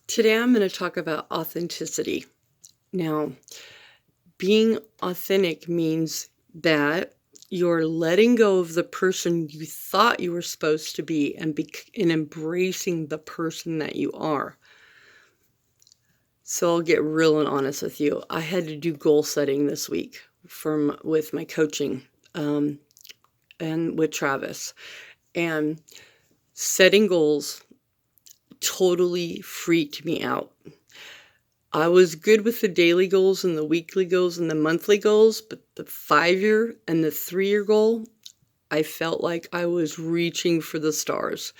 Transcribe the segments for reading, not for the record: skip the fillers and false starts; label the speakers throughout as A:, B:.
A: Today I'm going to talk about authenticity. Now, being authentic means that you're letting go of the person you thought you were supposed to be and embracing the person that you are. So I'll get real and honest with you. I had to do goal setting this week with my coaching and with Travis. And setting goals totally freaked me out. I was good with the daily goals and the weekly goals and the monthly goals, but the 5-year and the 3-year goal, I felt like I was reaching for the stars,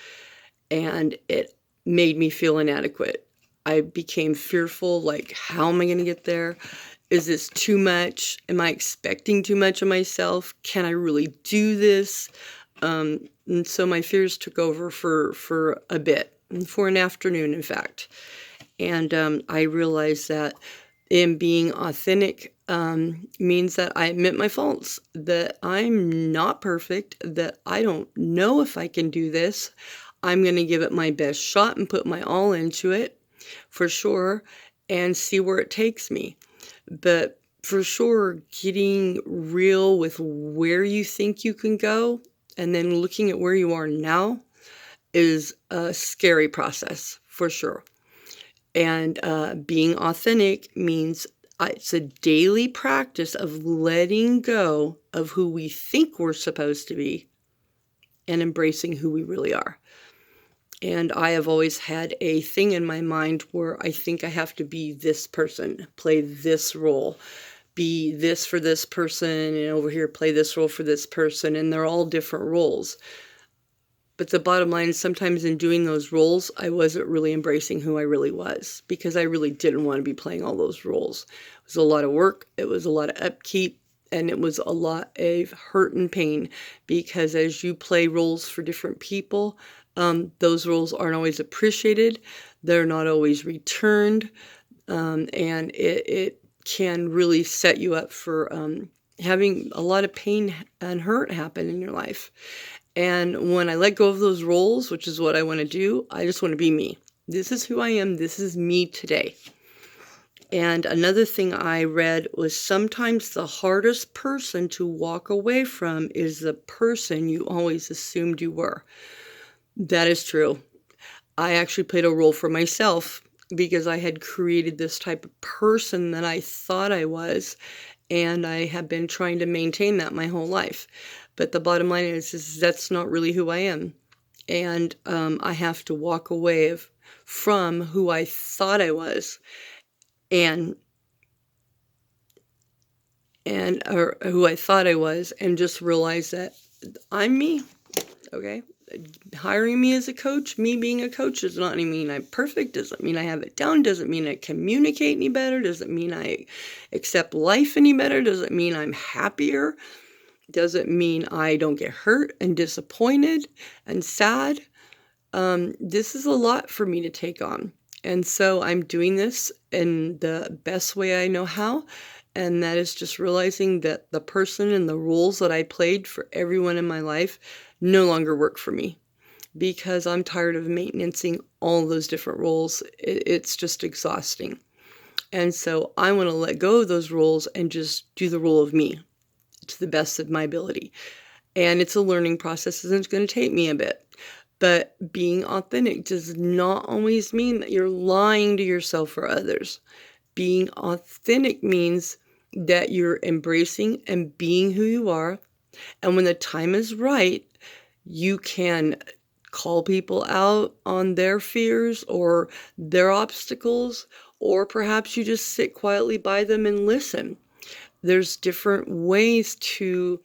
A: and it made me feel inadequate. I became fearful, like, how am I going to get there? Is this too much? Am I expecting too much of myself? Can I really do this? And so my fears took over for a bit, for an afternoon, in fact. And I realized that in being authentic means that I admit my faults, that I'm not perfect, that I don't know if I can do this. I'm going to give it my best shot and put my all into it, for sure, and see where it takes me. But for sure, getting real with where you think you can go and then looking at where you are now is a scary process, for sure. And being authentic means it's a daily practice of letting go of who we think we're supposed to be and embracing who we really are. And I have always had a thing in my mind where I think I have to be this person, play this role, be this for this person, and over here play this role for this person, and they're all different roles. But the bottom line is sometimes in doing those roles, I wasn't really embracing who I really was because I really didn't want to be playing all those roles. It was a lot of work. It was a lot of upkeep. And it was a lot of hurt and pain because as you play roles for different people, those roles aren't always appreciated. They're not always returned. And it can really set you up for having a lot of pain and hurt happen in your life. And when I let go of those roles, which is what I want to do, I just want to be me. This is who I am. This is me today. And another thing I read was sometimes the hardest person to walk away from is the person you always assumed you were. That is true. I actually played a role for myself because I had created this type of person that I thought I was, and I have been trying to maintain that my whole life. But the bottom line is that's not really who I am. And I have to walk away from who I thought I was or who I thought I was and just realize that I'm me, okay? Hiring me as a coach, me being a coach does not mean I'm perfect, doesn't mean I have it down, doesn't mean I communicate any better, doesn't mean I accept life any better, doesn't mean I'm happier, doesn't mean I don't get hurt and disappointed and sad. This is a lot for me to take on. And so I'm doing this in the best way I know how. And that is just realizing that the person and the roles that I played for everyone in my life no longer work for me because I'm tired of maintaining all those different roles. It's just exhausting. And so I want to let go of those roles and just do the role of me to the best of my ability. And it's a learning process and it's going to take me a bit. But being authentic does not always mean that you're lying to yourself or others. Being authentic means that you're embracing and being who you are. And when the time is right, you can call people out on their fears or their obstacles, or perhaps you just sit quietly by them and listen. There's different ways to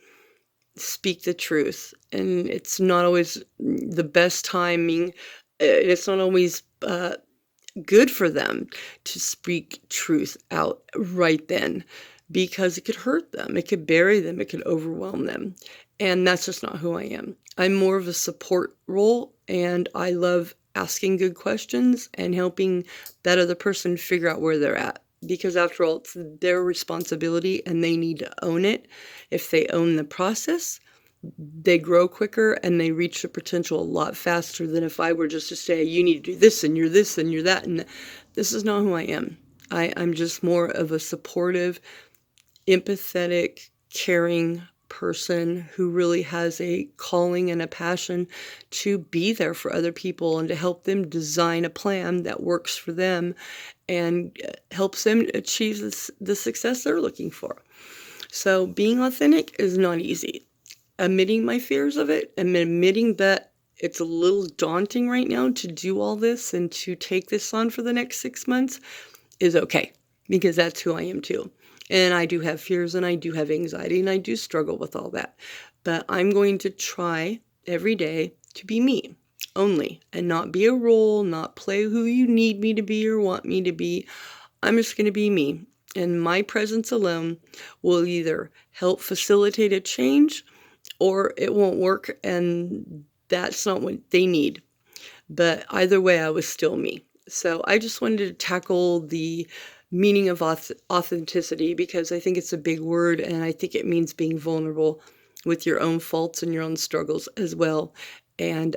A: speak the truth, and it's not always the best timing. It's not always good for them to speak truth out right then because it could hurt them, it could bury them, it could overwhelm them. And that's just not who I am. I'm more of a support role, and I love asking good questions and helping that other person figure out where they're at. Because after all, it's their responsibility and they need to own it. If they own the process, they grow quicker and they reach their potential a lot faster than if I were just to say, you need to do this and you're this and you're that. And this is not who I am. I'm just more of a supportive, empathetic, caring person who really has a calling and a passion to be there for other people and to help them design a plan that works for them and helps them achieve the success they're looking for. So being authentic is not easy. Admitting my fears of it and admitting that it's a little daunting right now to do all this and to take this on for the next 6 months is okay, because that's who I am too. And I do have fears and I do have anxiety and I do struggle with all that. But I'm going to try every day to be me only and not be a role, not play who you need me to be or want me to be. I'm just going to be me. And my presence alone will either help facilitate a change or it won't work and that's not what they need. But either way, I was still me. So I just wanted to tackle the meaning of authenticity because I think it's a big word and I think it means being vulnerable with your own faults and your own struggles as well, and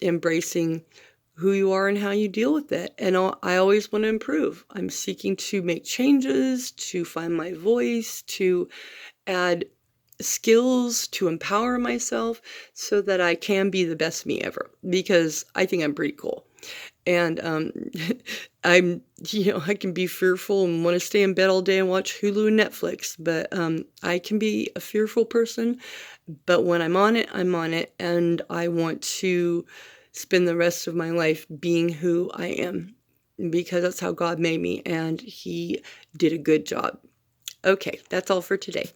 A: embracing who you are and how you deal with it. And I always want to improve. I'm seeking to make changes, to find my voice, to add skills, to empower myself so that I can be the best me ever, because I think I'm pretty cool. And I can be fearful and want to stay in bed all day and watch Hulu and Netflix, but I can be a fearful person. But when I'm on it, and I want to spend the rest of my life being who I am, because that's how God made me, and He did a good job. Okay, that's all for today.